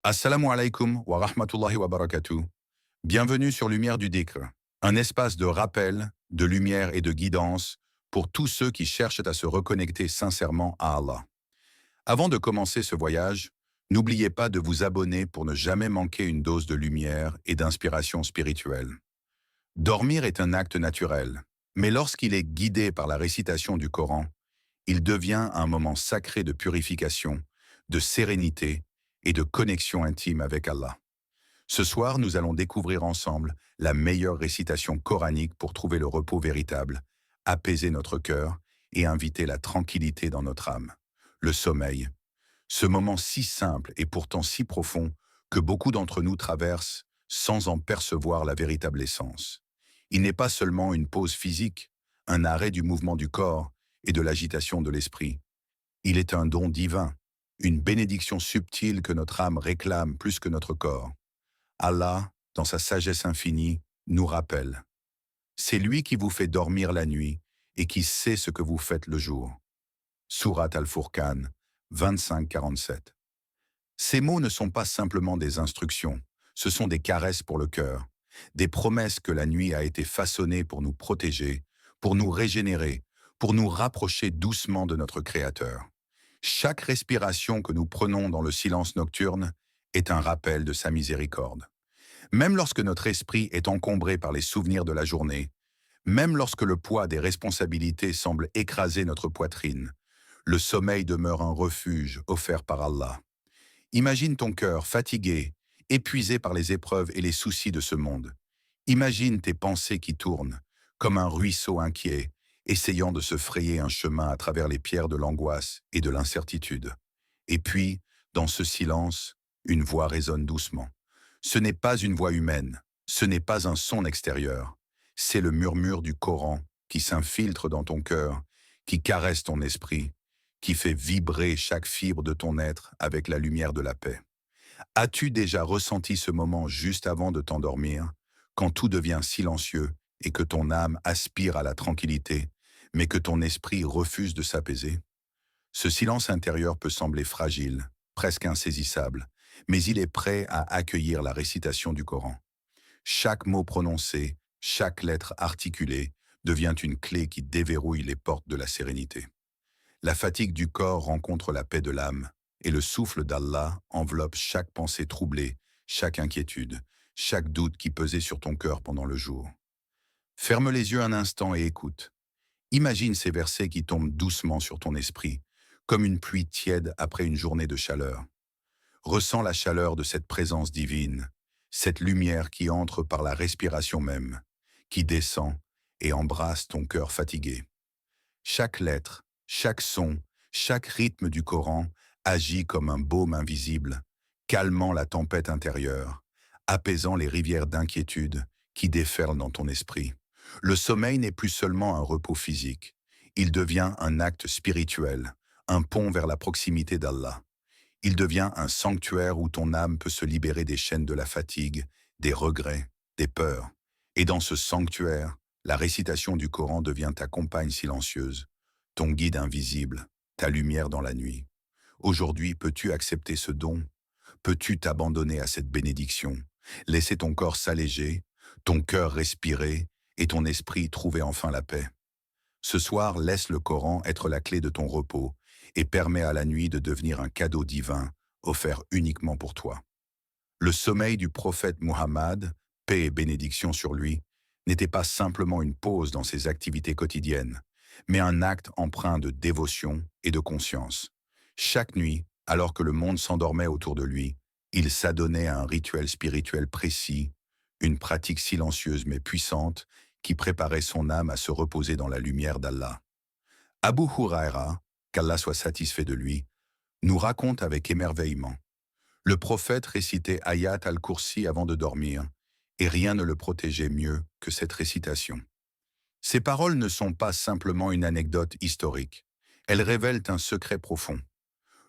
Assalamu alaikum wa rahmatullahi wa barakatuh. Bienvenue sur Lumière du Dhikr, un espace de rappel, de lumière et de guidance pour tous ceux qui cherchent à se reconnecter sincèrement à Allah. Avant de commencer ce voyage, n'oubliez pas de vous abonner pour ne jamais manquer une dose de lumière et d'inspiration spirituelle. Dormir est un acte naturel, mais lorsqu'il est guidé par la récitation du Coran, il devient un moment sacré de purification, de sérénité et de connexion intime avec Allah. Ce soir, nous allons découvrir ensemble la meilleure récitation coranique pour trouver le repos véritable, apaiser notre cœur et inviter la tranquillité dans notre âme. Le sommeil. Ce moment si simple et pourtant si profond que beaucoup d'entre nous traversent sans en percevoir la véritable essence. Il n'est pas seulement une pause physique, un arrêt du mouvement du corps et de l'agitation de l'esprit. Il est un don divin, une bénédiction subtile que notre âme réclame plus que notre corps. Allah, dans sa sagesse infinie, nous rappelle. C'est lui qui vous fait dormir la nuit et qui sait ce que vous faites le jour. Sourate Al-Furqan 25-47. Ces mots ne sont pas simplement des instructions, ce sont des caresses pour le cœur, des promesses que la nuit a été façonnée pour nous protéger, pour nous régénérer, pour nous rapprocher doucement de notre Créateur. Chaque respiration que nous prenons dans le silence nocturne est un rappel de sa miséricorde. Même lorsque notre esprit est encombré par les souvenirs de la journée, même lorsque le poids des responsabilités semble écraser notre poitrine, le sommeil demeure un refuge offert par Allah. Imagine ton cœur fatigué, épuisé par les épreuves et les soucis de ce monde. Imagine tes pensées qui tournent, comme un ruisseau inquiet, essayant de se frayer un chemin à travers les pierres de l'angoisse et de l'incertitude. Et puis, dans ce silence, une voix résonne doucement. Ce n'est pas une voix humaine, ce n'est pas un son extérieur, c'est le murmure du Coran qui s'infiltre dans ton cœur, qui caresse ton esprit, qui fait vibrer chaque fibre de ton être avec la lumière de la paix. As-tu déjà ressenti ce moment juste avant de t'endormir, quand tout devient silencieux et que ton âme aspire à la tranquillité, mais que ton esprit refuse de s'apaiser? Ce silence intérieur peut sembler fragile, presque insaisissable, mais il est prêt à accueillir la récitation du Coran. Chaque mot prononcé, chaque lettre articulée devient une clé qui déverrouille les portes de la sérénité. La fatigue du corps rencontre la paix de l'âme, et le souffle d'Allah enveloppe chaque pensée troublée, chaque inquiétude, chaque doute qui pesait sur ton cœur pendant le jour. Ferme les yeux un instant et écoute. Imagine ces versets qui tombent doucement sur ton esprit, comme une pluie tiède après une journée de chaleur. Ressens la chaleur de cette présence divine, cette lumière qui entre par la respiration même, qui descend et embrasse ton cœur fatigué. Chaque lettre, chaque son, chaque rythme du Coran agit comme un baume invisible, calmant la tempête intérieure, apaisant les rivières d'inquiétude qui déferlent dans ton esprit. Le sommeil n'est plus seulement un repos physique, il devient un acte spirituel, un pont vers la proximité d'Allah. Il devient un sanctuaire où ton âme peut se libérer des chaînes de la fatigue, des regrets, des peurs. Et dans ce sanctuaire, la récitation du Coran devient ta compagne silencieuse, ton guide invisible, ta lumière dans la nuit. Aujourd'hui, peux-tu accepter ce don? Peux-tu t'abandonner à cette bénédiction? Laisser ton corps s'alléger, ton cœur respirer et ton esprit trouver enfin la paix. Ce soir, laisse le Coran être la clé de ton repos et permets à la nuit de devenir un cadeau divin offert uniquement pour toi. Le sommeil du prophète Muhammad, paix et bénédiction sur lui, n'était pas simplement une pause dans ses activités quotidiennes, mais un acte empreint de dévotion et de conscience. Chaque nuit, alors que le monde s'endormait autour de lui, il s'adonnait à un rituel spirituel précis, une pratique silencieuse mais puissante qui préparait son âme à se reposer dans la lumière d'Allah. Abu Huraira, qu'Allah soit satisfait de lui, nous raconte avec émerveillement. Le prophète récitait Ayat al-Kursi avant de dormir, et rien ne le protégeait mieux que cette récitation. Ces paroles ne sont pas simplement une anecdote historique, elles révèlent un secret profond.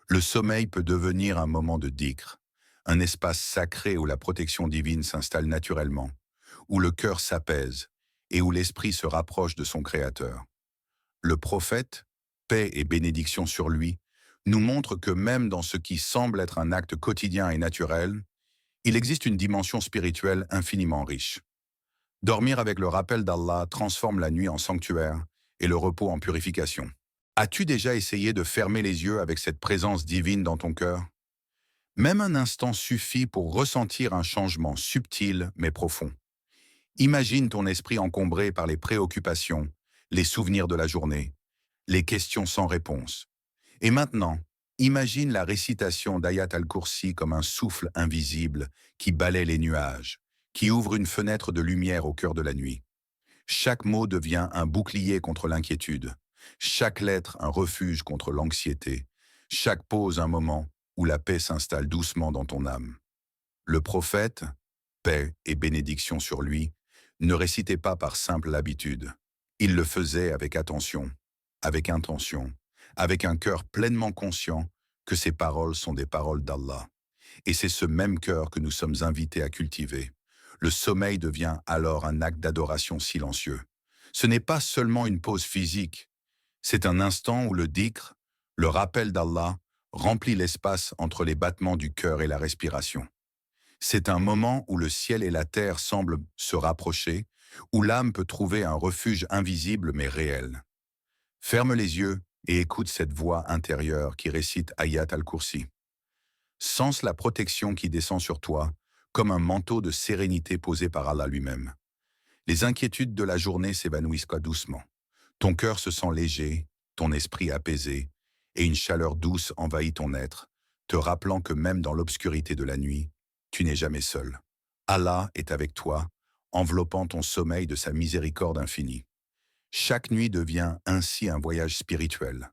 Le sommeil peut devenir un moment de dhikr, un espace sacré où la protection divine s'installe naturellement, où le cœur s'apaise et où l'esprit se rapproche de son Créateur. Le prophète, paix et bénédiction sur lui, nous montre que même dans ce qui semble être un acte quotidien et naturel, il existe une dimension spirituelle infiniment riche. Dormir avec le rappel d'Allah transforme la nuit en sanctuaire et le repos en purification. As-tu déjà essayé de fermer les yeux avec cette présence divine dans ton cœur? Même un instant suffit pour ressentir un changement subtil mais profond. Imagine ton esprit encombré par les préoccupations, les souvenirs de la journée, les questions sans réponse. Et maintenant, imagine la récitation d'Ayat al-Kursi comme un souffle invisible qui balaie les nuages, qui ouvre une fenêtre de lumière au cœur de la nuit. Chaque mot devient un bouclier contre l'inquiétude, chaque lettre un refuge contre l'anxiété, chaque pause un moment où la paix s'installe doucement dans ton âme. Le prophète, paix et bénédiction sur lui, ne récitait pas par simple habitude. Il le faisait avec attention, avec intention, avec un cœur pleinement conscient que ces paroles sont des paroles d'Allah. Et c'est ce même cœur que nous sommes invités à cultiver. Le sommeil devient alors un acte d'adoration silencieux. Ce n'est pas seulement une pause physique, c'est un instant où le dhikr, le rappel d'Allah, remplit l'espace entre les battements du cœur et la respiration. C'est un moment où le ciel et la terre semblent se rapprocher, où l'âme peut trouver un refuge invisible mais réel. Ferme les yeux et écoute cette voix intérieure qui récite Ayat al-Kursi. Sens la protection qui descend sur toi, comme un manteau de sérénité posé par Allah lui-même. Les inquiétudes de la journée s'évanouissent doucement. Ton cœur se sent léger, ton esprit apaisé, et une chaleur douce envahit ton être, te rappelant que même dans l'obscurité de la nuit, tu n'es jamais seul. Allah est avec toi, enveloppant ton sommeil de sa miséricorde infinie. Chaque nuit devient ainsi un voyage spirituel,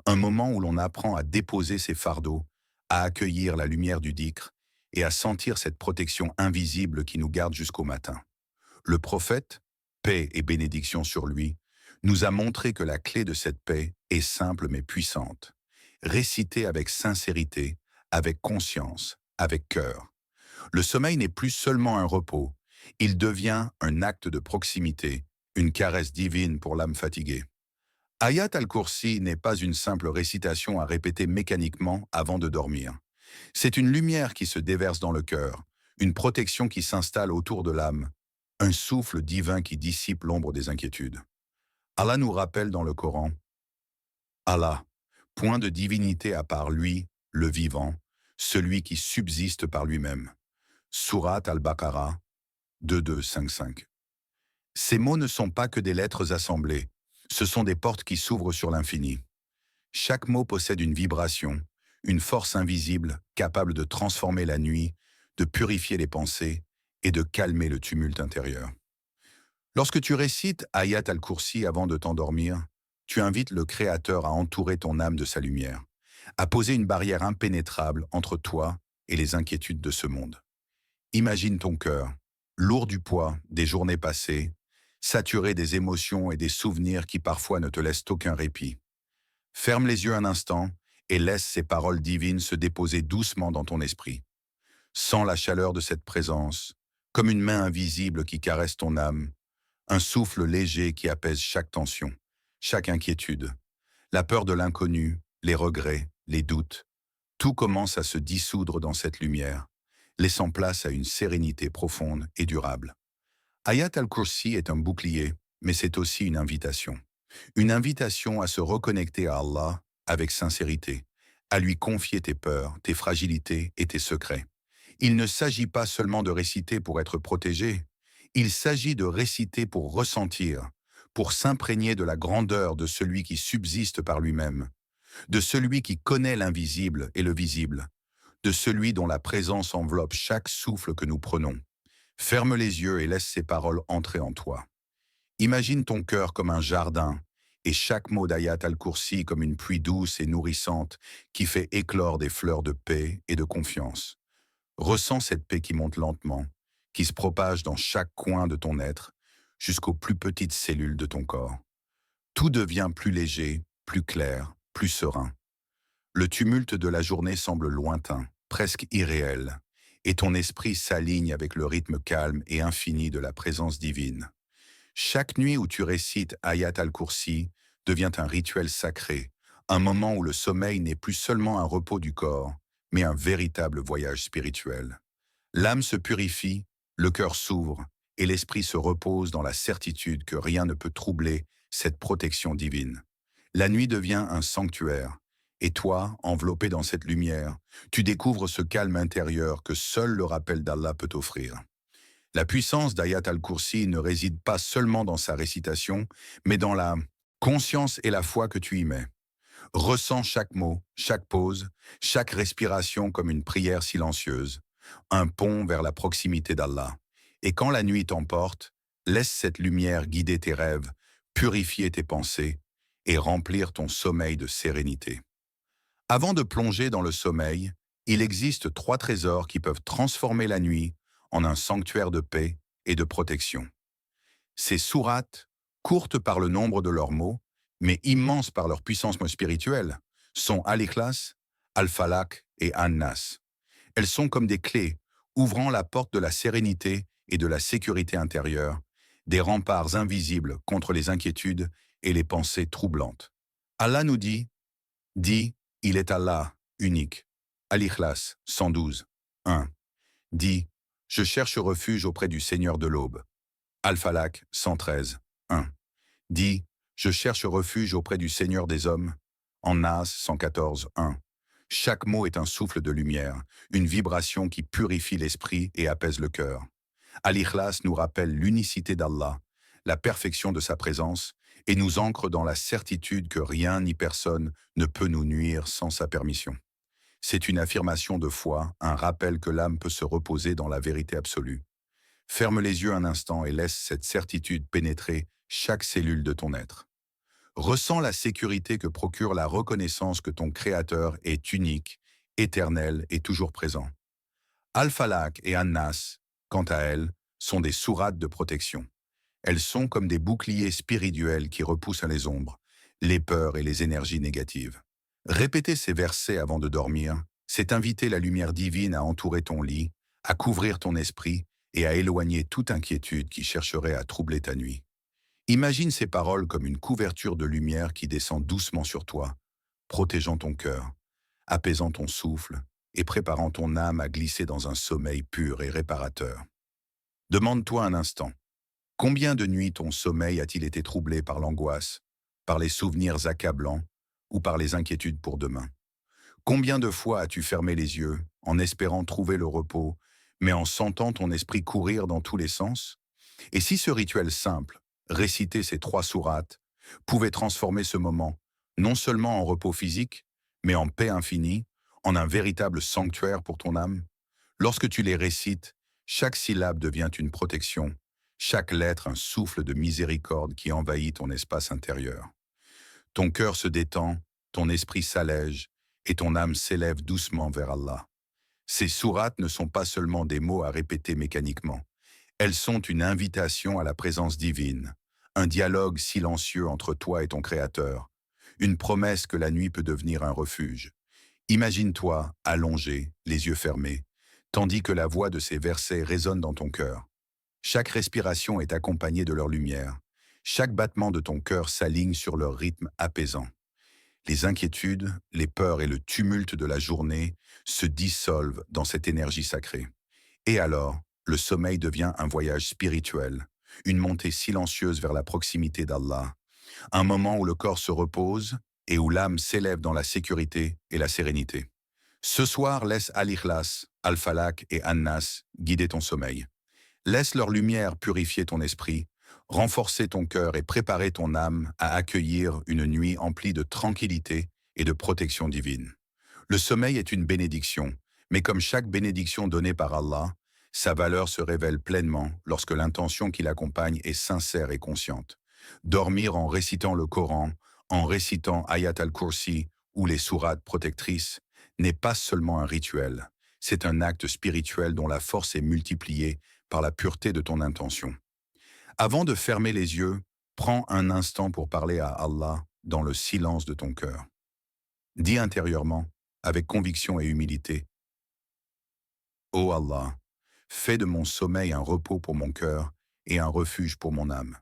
un moment où l'on apprend à déposer ses fardeaux, à accueillir la lumière du dhikr et à sentir cette protection invisible qui nous garde jusqu'au matin. Le prophète, paix et bénédiction sur lui, nous a montré que la clé de cette paix est simple mais puissante. Récitée avec sincérité, avec conscience, avec cœur. Le sommeil n'est plus seulement un repos, il devient un acte de proximité, une caresse divine pour l'âme fatiguée. Ayat al-Kursi n'est pas une simple récitation à répéter mécaniquement avant de dormir. C'est une lumière qui se déverse dans le cœur, une protection qui s'installe autour de l'âme, un souffle divin qui dissipe l'ombre des inquiétudes. Allah nous rappelle dans le Coran, Allah, point de divinité à part lui, le vivant, celui qui subsiste par lui-même. Sourate al-Baqarah 2255. Ces mots ne sont pas que des lettres assemblées, ce sont des portes qui s'ouvrent sur l'infini. Chaque mot possède une vibration, une force invisible capable de transformer la nuit, de purifier les pensées et de calmer le tumulte intérieur. Lorsque tu récites Ayat al-Kursi avant de t'endormir, tu invites le Créateur à entourer ton âme de sa lumière, à poser une barrière impénétrable entre toi et les inquiétudes de ce monde. Imagine ton cœur, lourd du poids des journées passées, saturé des émotions et des souvenirs qui parfois ne te laissent aucun répit. Ferme les yeux un instant et laisse ces paroles divines se déposer doucement dans ton esprit. Sens la chaleur de cette présence, comme une main invisible qui caresse ton âme, un souffle léger qui apaise chaque tension, chaque inquiétude, la peur de l'inconnu, les regrets, les doutes. Tout commence à se dissoudre dans cette lumière, laissant place à une sérénité profonde et durable. Ayat al-Kursi est un bouclier, mais c'est aussi une invitation. Une invitation à se reconnecter à Allah avec sincérité, à lui confier tes peurs, tes fragilités et tes secrets. Il ne s'agit pas seulement de réciter pour être protégé, il s'agit de réciter pour ressentir, pour s'imprégner de la grandeur de celui qui subsiste par lui-même, de celui qui connaît l'invisible et le visible, de celui dont la présence enveloppe chaque souffle que nous prenons. Ferme les yeux et laisse ces paroles entrer en toi. Imagine ton cœur comme un jardin et chaque mot d'Ayat al-Kursi comme une pluie douce et nourrissante qui fait éclore des fleurs de paix et de confiance. Ressens cette paix qui monte lentement, qui se propage dans chaque coin de ton être, jusqu'aux plus petites cellules de ton corps. Tout devient plus léger, plus clair, plus serein. Le tumulte de la journée semble lointain, presque irréel, et ton esprit s'aligne avec le rythme calme et infini de la présence divine. Chaque nuit où tu récites Ayat al-Kursi devient un rituel sacré, un moment où le sommeil n'est plus seulement un repos du corps, mais un véritable voyage spirituel. L'âme se purifie, le cœur s'ouvre, et l'esprit se repose dans la certitude que rien ne peut troubler cette protection divine. La nuit devient un sanctuaire, et toi, enveloppé dans cette lumière, tu découvres ce calme intérieur que seul le rappel d'Allah peut offrir. La puissance d'Ayat al-Kursi ne réside pas seulement dans sa récitation, mais dans la conscience et la foi que tu y mets. Ressens chaque mot, chaque pause, chaque respiration comme une prière silencieuse, un pont vers la proximité d'Allah. Et quand la nuit t'emporte, laisse cette lumière guider tes rêves, purifier tes pensées et remplir ton sommeil de sérénité. Avant de plonger dans le sommeil, il existe 3 trésors qui peuvent transformer la nuit en un sanctuaire de paix et de protection. Ces sourates, courtes par le nombre de leurs mots, mais immenses par leur puissance spirituelle, sont Al-Ikhlas, Al-Falaq et An-Nas. Elles sont comme des clés, ouvrant la porte de la sérénité et de la sécurité intérieure, des remparts invisibles contre les inquiétudes et les pensées troublantes. Allah nous dit, il est Allah, unique. Al-Ikhlas, 112, 1. Dit, je cherche refuge auprès du Seigneur de l'aube. Al-Falaq, 113, 1. Dit, je cherche refuge auprès du Seigneur des hommes. En Nas, 114, 1. Chaque mot est un souffle de lumière, une vibration qui purifie l'esprit et apaise le cœur. Al-Ikhlas nous rappelle l'unicité d'Allah, la perfection de sa présence, et nous ancre dans la certitude que rien ni personne ne peut nous nuire sans sa permission. C'est une affirmation de foi, un rappel que l'âme peut se reposer dans la vérité absolue. Ferme les yeux un instant et laisse cette certitude pénétrer chaque cellule de ton être. Ressens la sécurité que procure la reconnaissance que ton Créateur est unique, éternel et toujours présent. Al-Falaq et An-Nas, quant à elles, sont des sourates de protection. Elles sont comme des boucliers spirituels qui repoussent les ombres, les peurs et les énergies négatives. Répéter ces versets avant de dormir, c'est inviter la lumière divine à entourer ton lit, à couvrir ton esprit et à éloigner toute inquiétude qui chercherait à troubler ta nuit. Imagine ces paroles comme une couverture de lumière qui descend doucement sur toi, protégeant ton cœur, apaisant ton souffle et préparant ton âme à glisser dans un sommeil pur et réparateur. Demande-toi un instant, combien de nuits ton sommeil a-t-il été troublé par l'angoisse, par les souvenirs accablants ou par les inquiétudes pour demain? Combien de fois as-tu fermé les yeux en espérant trouver le repos, mais en sentant ton esprit courir dans tous les sens? Et si ce rituel simple, réciter ces 3 sourates, pouvait transformer ce moment, non seulement en repos physique, mais en paix infinie, en un véritable sanctuaire pour ton âme? Lorsque tu les récites, chaque syllabe devient une protection, chaque lettre un souffle de miséricorde qui envahit ton espace intérieur. Ton cœur se détend, ton esprit s'allège, et ton âme s'élève doucement vers Allah. Ces sourates ne sont pas seulement des mots à répéter mécaniquement. Elles sont une invitation à la présence divine, un dialogue silencieux entre toi et ton Créateur, une promesse que la nuit peut devenir un refuge. Imagine-toi allongé, les yeux fermés, tandis que la voix de ces versets résonne dans ton cœur. Chaque respiration est accompagnée de leur lumière. Chaque battement de ton cœur s'aligne sur leur rythme apaisant. Les inquiétudes, les peurs et le tumulte de la journée se dissolvent dans cette énergie sacrée. Et alors, le sommeil devient un voyage spirituel, une montée silencieuse vers la proximité d'Allah, un moment où le corps se repose et où l'âme s'élève dans la sécurité et la sérénité. Ce soir, laisse Al-Ikhlas, Al-Falaq et An-Nas guider ton sommeil. Laisse leur lumière purifier ton esprit, renforcer ton cœur et préparer ton âme à accueillir une nuit emplie de tranquillité et de protection divine. Le sommeil est une bénédiction, mais comme chaque bénédiction donnée par Allah, sa valeur se révèle pleinement lorsque l'intention qui l'accompagne est sincère et consciente. Dormir en récitant le Coran, en récitant Ayat al-Kursi ou les sourates protectrices, n'est pas seulement un rituel, c'est un acte spirituel dont la force est multipliée par la pureté de ton intention. Avant de fermer les yeux, prends un instant pour parler à Allah dans le silence de ton cœur. Dis intérieurement, avec conviction et humilité, « Ô Allah, fais de mon sommeil un repos pour mon cœur et un refuge pour mon âme.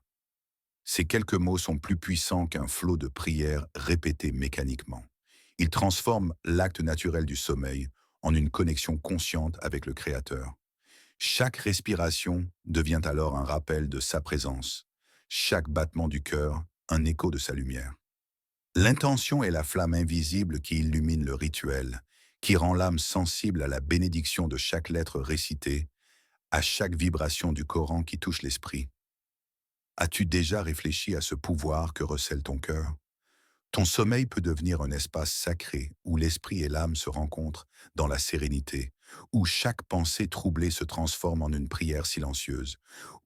Ces quelques mots sont plus puissants qu'un flot de prières répétées mécaniquement. Ils transforment l'acte naturel du sommeil en une connexion consciente avec le Créateur. Chaque respiration devient alors un rappel de sa présence, chaque battement du cœur un écho de sa lumière. L'intention est la flamme invisible qui illumine le rituel, qui rend l'âme sensible à la bénédiction de chaque lettre récitée, à chaque vibration du Coran qui touche l'esprit. As-tu déjà réfléchi à ce pouvoir que recèle ton cœur? Ton sommeil peut devenir un espace sacré où l'esprit et l'âme se rencontrent dans la sérénité, où chaque pensée troublée se transforme en une prière silencieuse,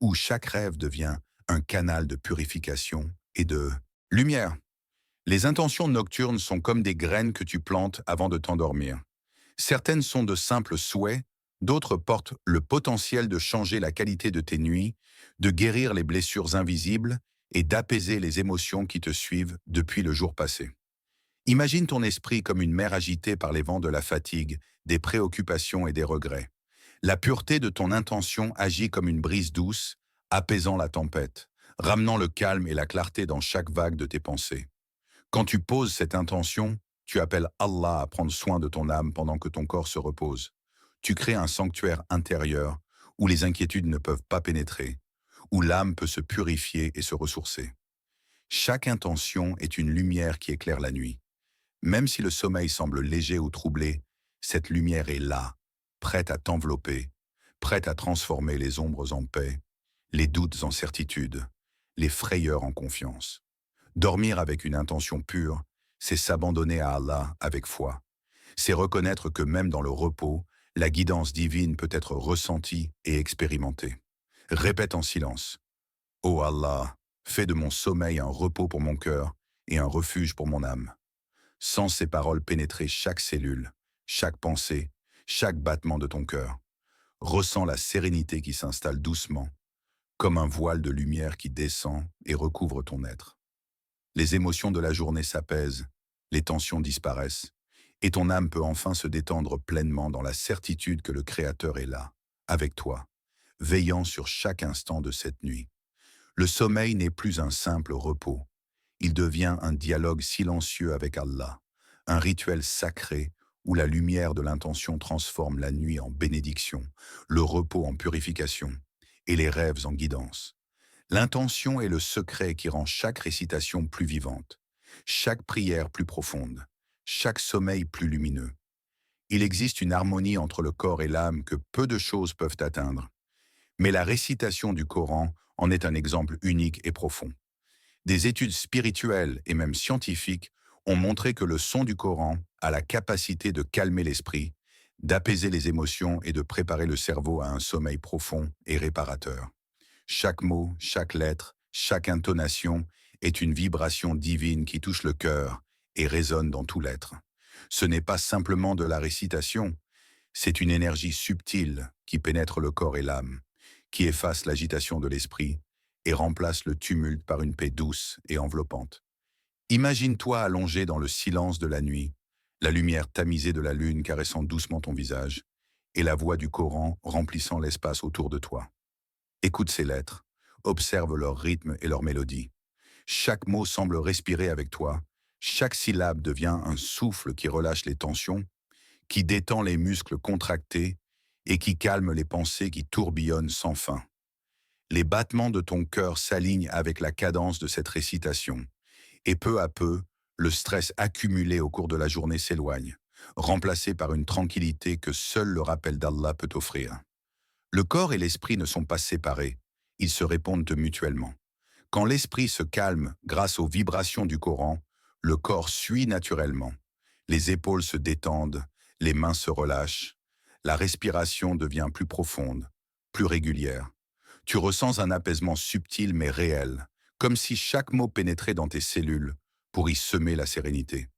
où chaque rêve devient un canal de purification et de lumière. Les intentions nocturnes sont comme des graines que tu plantes avant de t'endormir. Certaines sont de simples souhaits, d'autres portent le potentiel de changer la qualité de tes nuits, de guérir les blessures invisibles et d'apaiser les émotions qui te suivent depuis le jour passé. Imagine ton esprit comme une mer agitée par les vents de la fatigue, des préoccupations et des regrets. La pureté de ton intention agit comme une brise douce, apaisant la tempête, ramenant le calme et la clarté dans chaque vague de tes pensées. Quand tu poses cette intention, tu appelles Allah à prendre soin de ton âme pendant que ton corps se repose. Tu crées un sanctuaire intérieur où les inquiétudes ne peuvent pas pénétrer, où l'âme peut se purifier et se ressourcer. Chaque intention est une lumière qui éclaire la nuit. Même si le sommeil semble léger ou troublé, cette lumière est là, prête à t'envelopper, prête à transformer les ombres en paix, les doutes en certitude, les frayeurs en confiance. Dormir avec une intention pure, c'est s'abandonner à Allah avec foi. C'est reconnaître que même dans le repos, la guidance divine peut être ressentie et expérimentée. Répète en silence. Ô Allah, fais de mon sommeil un repos pour mon cœur et un refuge pour mon âme. Sens ces paroles pénétrer chaque cellule, chaque pensée, chaque battement de ton cœur. Ressens la sérénité qui s'installe doucement, comme un voile de lumière qui descend et recouvre ton être. Les émotions de la journée s'apaisent, les tensions disparaissent, et ton âme peut enfin se détendre pleinement dans la certitude que le Créateur est là, avec toi, veillant sur chaque instant de cette nuit. Le sommeil n'est plus un simple repos, il devient un dialogue silencieux avec Allah, un rituel sacré où la lumière de l'intention transforme la nuit en bénédiction, le repos en purification et les rêves en guidance. L'intention est le secret qui rend chaque récitation plus vivante, chaque prière plus profonde, chaque sommeil plus lumineux. Il existe une harmonie entre le corps et l'âme que peu de choses peuvent atteindre. Mais la récitation du Coran en est un exemple unique et profond. Des études spirituelles et même scientifiques ont montré que le son du Coran a la capacité de calmer l'esprit, d'apaiser les émotions et de préparer le cerveau à un sommeil profond et réparateur. Chaque mot, chaque lettre, chaque intonation est une vibration divine qui touche le cœur et résonne dans tout l'être. Ce n'est pas simplement de la récitation, c'est une énergie subtile qui pénètre le corps et l'âme, qui efface l'agitation de l'esprit et remplace le tumulte par une paix douce et enveloppante. Imagine-toi allongé dans le silence de la nuit, la lumière tamisée de la lune caressant doucement ton visage et la voix du Coran remplissant l'espace autour de toi. Écoute ces lettres, observe leur rythme et leur mélodie. Chaque mot semble respirer avec toi, chaque syllabe devient un souffle qui relâche les tensions, qui détend les muscles contractés et qui calme les pensées qui tourbillonnent sans fin. Les battements de ton cœur s'alignent avec la cadence de cette récitation, et peu à peu, le stress accumulé au cours de la journée s'éloigne, remplacé par une tranquillité que seul le rappel d'Allah peut offrir. Le corps et l'esprit ne sont pas séparés, ils se répondent mutuellement. Quand l'esprit se calme grâce aux vibrations du Coran, le corps suit naturellement. Les épaules se détendent, les mains se relâchent, la respiration devient plus profonde, plus régulière. Tu ressens un apaisement subtil mais réel, comme si chaque mot pénétrait dans tes cellules pour y semer la sérénité.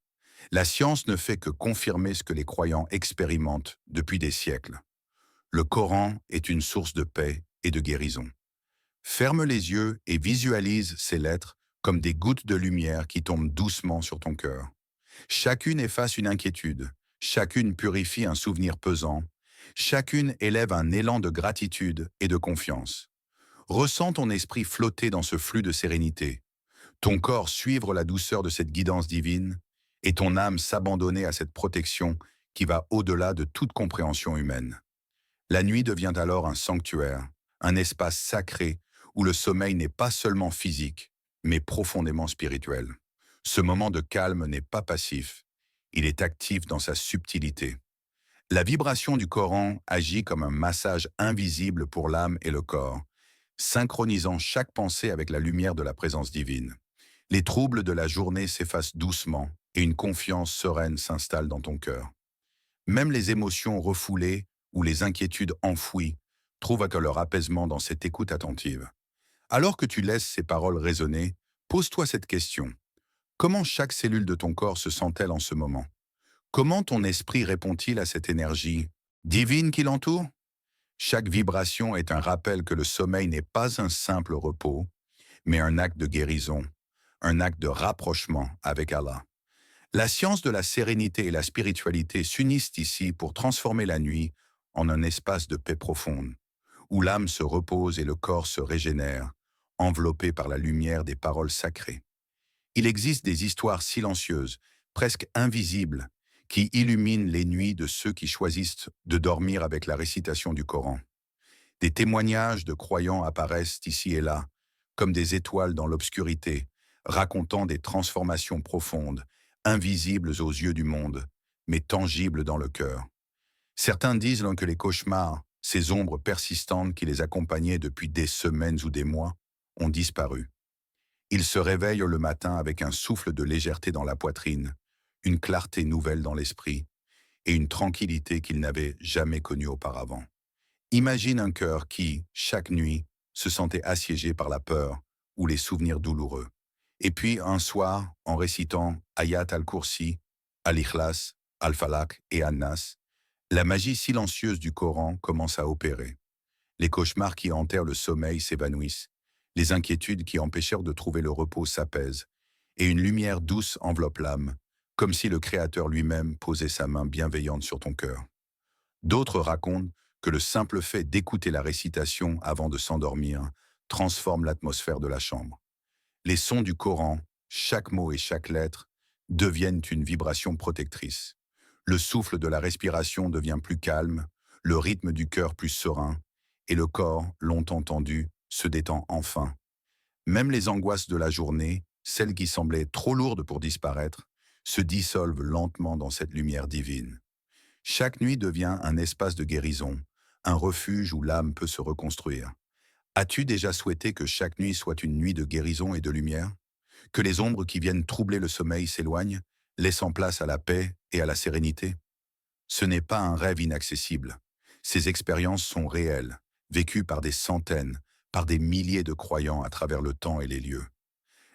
La science ne fait que confirmer ce que les croyants expérimentent depuis des siècles. Le Coran est une source de paix et de guérison. Ferme les yeux et visualise ces lettres comme des gouttes de lumière qui tombent doucement sur ton cœur. Chacune efface une inquiétude, chacune purifie un souvenir pesant, chacune élève un élan de gratitude et de confiance. Ressens ton esprit flotter dans ce flux de sérénité, ton corps suivre la douceur de cette guidance divine, et ton âme s'abandonner à cette protection qui va au-delà de toute compréhension humaine. La nuit devient alors un sanctuaire, un espace sacré où le sommeil n'est pas seulement physique, mais profondément spirituel. Ce moment de calme n'est pas passif, il est actif dans sa subtilité. La vibration du Coran agit comme un massage invisible pour l'âme et le corps, synchronisant chaque pensée avec la lumière de la présence divine. Les troubles de la journée s'effacent doucement et une confiance sereine s'installe dans ton cœur. Même les émotions refoulées ou les inquiétudes enfouies trouvent que leur apaisement dans cette écoute attentive. Alors que tu laisses ces paroles résonner, pose-toi cette question. Comment chaque cellule de ton corps se sent-elle en ce moment? Comment ton esprit répond-il à cette énergie divine qui l'entoure? Chaque vibration est un rappel que le sommeil n'est pas un simple repos, mais un acte de guérison, un acte de rapprochement avec Allah. La science de la sérénité et la spiritualité s'unissent ici pour transformer la nuit en un espace de paix profonde, où l'âme se repose et le corps se régénère, enveloppé par la lumière des paroles sacrées. Il existe des histoires silencieuses, presque invisibles, qui illuminent les nuits de ceux qui choisissent de dormir avec la récitation du Coran. Des témoignages de croyants apparaissent ici et là, comme des étoiles dans l'obscurité, racontant des transformations profondes, invisibles aux yeux du monde, mais tangibles dans le cœur. Certains disent que les cauchemars, ces ombres persistantes qui les accompagnaient depuis des semaines ou des mois, ont disparu. Ils se réveillent le matin avec un souffle de légèreté dans la poitrine, une clarté nouvelle dans l'esprit et une tranquillité qu'ils n'avaient jamais connue auparavant. Imagine un cœur qui, chaque nuit, se sentait assiégé par la peur ou les souvenirs douloureux. Et puis, un soir, en récitant Ayat al-Kursi, Al-Ikhlas, Al-Falaq et An-Nas, la magie silencieuse du Coran commence à opérer. Les cauchemars qui hantèrent le sommeil s'évanouissent, les inquiétudes qui empêchèrent de trouver le repos s'apaisent, et une lumière douce enveloppe l'âme, comme si le Créateur lui-même posait sa main bienveillante sur ton cœur. D'autres racontent que le simple fait d'écouter la récitation avant de s'endormir transforme l'atmosphère de la chambre. Les sons du Coran, chaque mot et chaque lettre, deviennent une vibration protectrice. Le souffle de la respiration devient plus calme, le rythme du cœur plus serein, et le corps, longtemps tendu, se détend enfin. Même les angoisses de la journée, celles qui semblaient trop lourdes pour disparaître, se dissolvent lentement dans cette lumière divine. Chaque nuit devient un espace de guérison, un refuge où l'âme peut se reconstruire. As-tu déjà souhaité que chaque nuit soit une nuit de guérison et de lumière? Que les ombres qui viennent troubler le sommeil s'éloignent, laissant place à la paix et à la sérénité? Ce n'est pas un rêve inaccessible. Ces expériences sont réelles, vécues par des centaines, par des milliers de croyants à travers le temps et les lieux.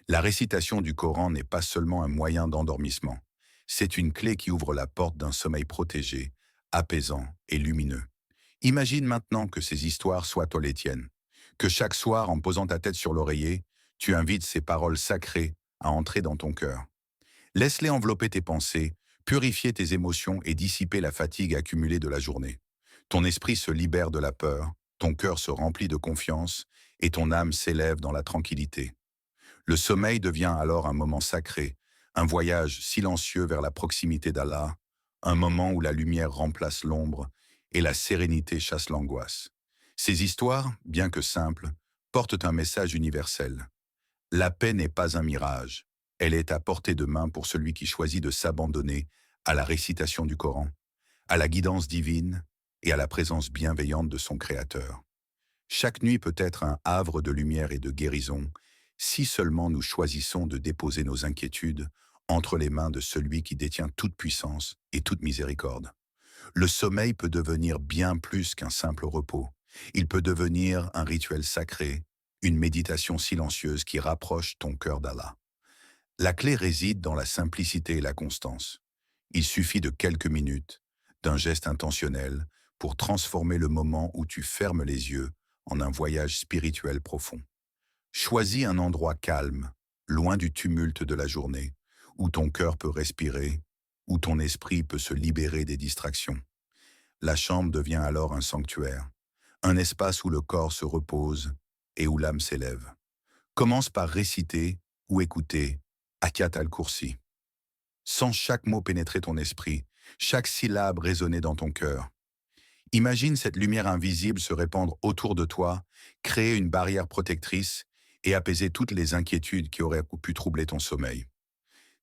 La récitation du Coran n'est pas seulement un moyen d'endormissement. C'est une clé qui ouvre la porte d'un sommeil protégé, apaisant et lumineux. Imagine maintenant que ces histoires soient les tiennes, que chaque soir, en posant ta tête sur l'oreiller, tu invites ces paroles sacrées à entrer dans ton cœur. Laisse-les envelopper tes pensées, purifier tes émotions et dissiper la fatigue accumulée de la journée. Ton esprit se libère de la peur, ton cœur se remplit de confiance et ton âme s'élève dans la tranquillité. Le sommeil devient alors un moment sacré, un voyage silencieux vers la proximité d'Allah, un moment où la lumière remplace l'ombre et la sérénité chasse l'angoisse. Ces histoires, bien que simples, portent un message universel. La paix n'est pas un mirage, elle est à portée de main pour celui qui choisit de s'abandonner à la récitation du Coran, à la guidance divine et à la présence bienveillante de son Créateur. Chaque nuit peut être un havre de lumière et de guérison, si seulement nous choisissons de déposer nos inquiétudes entre les mains de celui qui détient toute puissance et toute miséricorde. Le sommeil peut devenir bien plus qu'un simple repos. Il peut devenir un rituel sacré, une méditation silencieuse qui rapproche ton cœur d'Allah. La clé réside dans la simplicité et la constance. Il suffit de quelques minutes, d'un geste intentionnel, pour transformer le moment où tu fermes les yeux en un voyage spirituel profond. Choisis un endroit calme, loin du tumulte de la journée, où ton cœur peut respirer, où ton esprit peut se libérer des distractions. La chambre devient alors un sanctuaire, un espace où le corps se repose et où l'âme s'élève. Commence par réciter ou écouter Ayat al-Kursi. Sens chaque mot pénétrer ton esprit, chaque syllabe résonner dans ton cœur. Imagine cette lumière invisible se répandre autour de toi, créer une barrière protectrice et apaiser toutes les inquiétudes qui auraient pu troubler ton sommeil.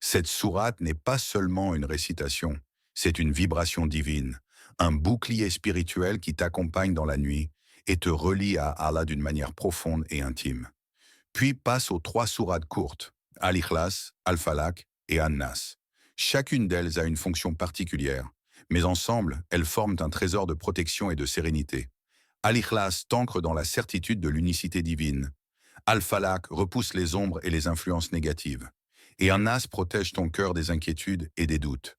Cette sourate n'est pas seulement une récitation, c'est une vibration divine, un bouclier spirituel qui t'accompagne dans la nuit et te relie à Allah d'une manière profonde et intime. Puis passe aux 3 sourates courtes, Al-Ikhlas, Al-Falaq et An-Nas. Chacune d'elles a une fonction particulière, mais ensemble, elles forment un trésor de protection et de sérénité. Al-Ikhlas t'ancre dans la certitude de l'unicité divine. Al-Falaq repousse les ombres et les influences négatives. Et An-Nas protège ton cœur des inquiétudes et des doutes.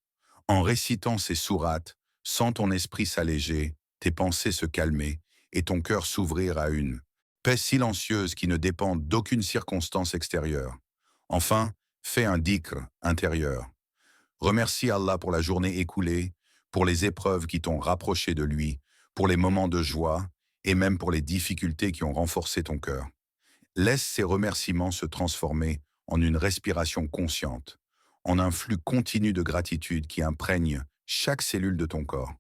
En récitant ces sourates, sens ton esprit s'alléger, tes pensées se calmer et ton cœur s'ouvrir à une paix silencieuse qui ne dépend d'aucune circonstance extérieure. Enfin, fais un dhikr intérieur. Remercie Allah pour la journée écoulée, pour les épreuves qui t'ont rapproché de lui, pour les moments de joie et même pour les difficultés qui ont renforcé ton cœur. Laisse ces remerciements se transformer en une respiration consciente, en un flux continu de gratitude qui imprègne chaque cellule de ton corps.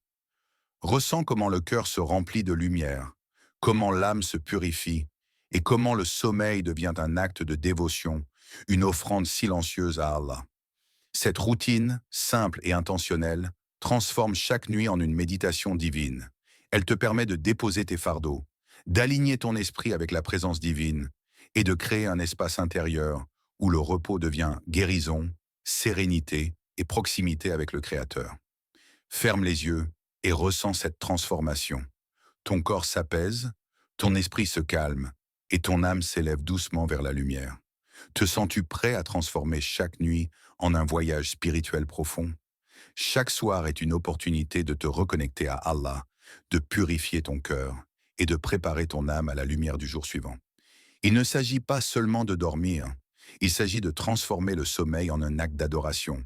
Ressens comment le cœur se remplit de lumière, comment l'âme se purifie et comment le sommeil devient un acte de dévotion, une offrande silencieuse à Allah. Cette routine, simple et intentionnelle, transforme chaque nuit en une méditation divine. Elle te permet de déposer tes fardeaux, d'aligner ton esprit avec la présence divine et de créer un espace intérieur où le repos devient guérison, sérénité et proximité avec le Créateur. Ferme les yeux et ressens cette transformation. Ton corps s'apaise, ton esprit se calme et ton âme s'élève doucement vers la lumière. Te sens-tu prêt à transformer chaque nuit en un voyage spirituel profond? Chaque soir est une opportunité de te reconnecter à Allah, de purifier ton cœur et de préparer ton âme à la lumière du jour suivant. Il ne s'agit pas seulement de dormir, il s'agit de transformer le sommeil en un acte d'adoration,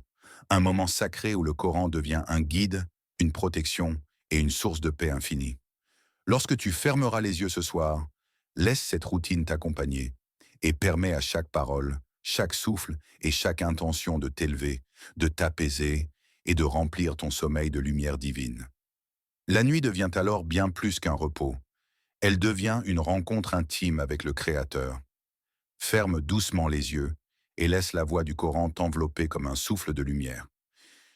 un moment sacré où le Coran devient un guide, une protection et une source de paix infinie. Lorsque tu fermeras les yeux ce soir, laisse cette routine t'accompagner et permets à chaque parole, chaque souffle et chaque intention de t'élever, de t'apaiser et de remplir ton sommeil de lumière divine. La nuit devient alors bien plus qu'un repos. Elle devient une rencontre intime avec le Créateur. Ferme doucement les yeux et laisse la voix du Coran t'envelopper comme un souffle de lumière.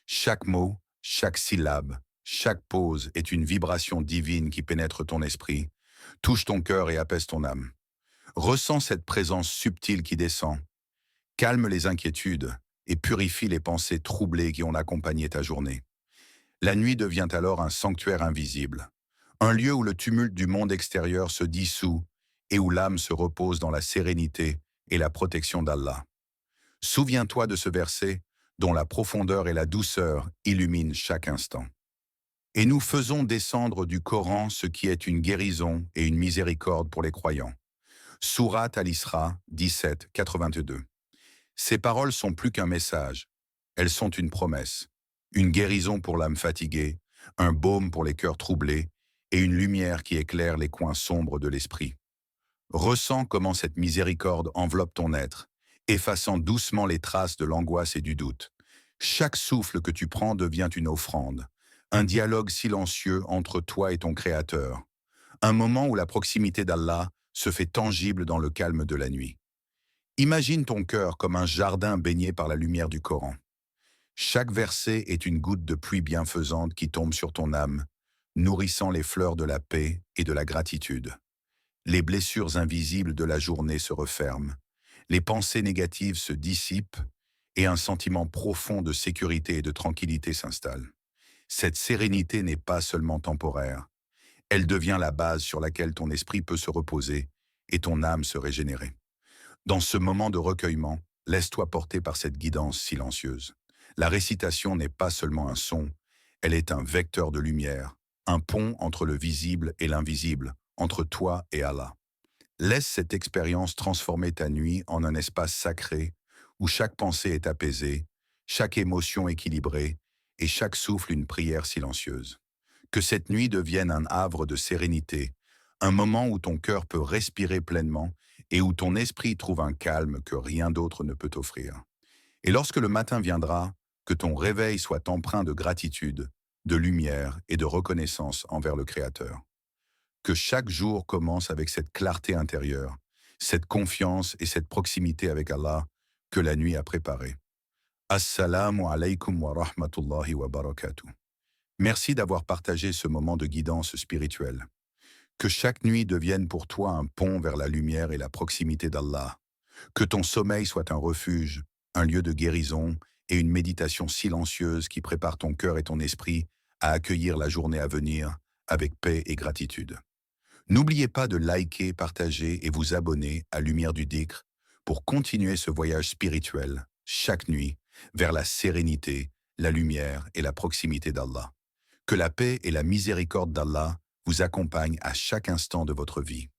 Chaque mot, chaque syllabe, chaque pause est une vibration divine qui pénètre ton esprit, touche ton cœur et apaise ton âme. Ressens cette présence subtile qui descend, calme les inquiétudes et purifie les pensées troublées qui ont accompagné ta journée. La nuit devient alors un sanctuaire invisible, un lieu où le tumulte du monde extérieur se dissout et où l'âme se repose dans la sérénité et la protection d'Allah. Souviens-toi de ce verset dont la profondeur et la douceur illuminent chaque instant. Et nous faisons descendre du Coran ce qui est une guérison et une miséricorde pour les croyants. Sourate Al-Isra 17, 82. Ces paroles sont plus qu'un message, elles sont une promesse, une guérison pour l'âme fatiguée, un baume pour les cœurs troublés et une lumière qui éclaire les coins sombres de l'esprit. Ressens comment cette miséricorde enveloppe ton être, effaçant doucement les traces de l'angoisse et du doute. Chaque souffle que tu prends devient une offrande, un dialogue silencieux entre toi et ton Créateur, un moment où la proximité d'Allah se fait tangible dans le calme de la nuit. Imagine ton cœur comme un jardin baigné par la lumière du Coran. Chaque verset est une goutte de pluie bienfaisante qui tombe sur ton âme, nourrissant les fleurs de la paix et de la gratitude. Les blessures invisibles de la journée se referment, les pensées négatives se dissipent et un sentiment profond de sécurité et de tranquillité s'installe. Cette sérénité n'est pas seulement temporaire, elle devient la base sur laquelle ton esprit peut se reposer et ton âme se régénérer. Dans ce moment de recueillement, laisse-toi porter par cette guidance silencieuse. La récitation n'est pas seulement un son, elle est un vecteur de lumière, un pont entre le visible et l'invisible, entre toi et Allah. Laisse cette expérience transformer ta nuit en un espace sacré où chaque pensée est apaisée, chaque émotion équilibrée et chaque souffle une prière silencieuse. Que cette nuit devienne un havre de sérénité, Un moment où ton cœur peut respirer pleinement et où ton esprit trouve un calme que rien d'autre ne peut offrir. Et lorsque le matin viendra, que ton réveil soit empreint de gratitude, de lumière et de reconnaissance envers le Créateur. Que chaque jour commence avec cette clarté intérieure, cette confiance et cette proximité avec Allah que la nuit a préparée. Assalamu alaikum wa rahmatullahi wa barakatuh. Merci d'avoir partagé ce moment de guidance spirituelle. Que chaque nuit devienne pour toi un pont vers la lumière et la proximité d'Allah. Que ton sommeil soit un refuge, un lieu de guérison et une méditation silencieuse qui prépare ton cœur et ton esprit à accueillir la journée à venir avec paix et gratitude. N'oubliez pas de liker, partager et vous abonner à Lumière du Dhikr pour continuer ce voyage spirituel chaque nuit vers la sérénité, la lumière et la proximité d'Allah. Que la paix et la miséricorde d'Allah vous accompagnent à chaque instant de votre vie.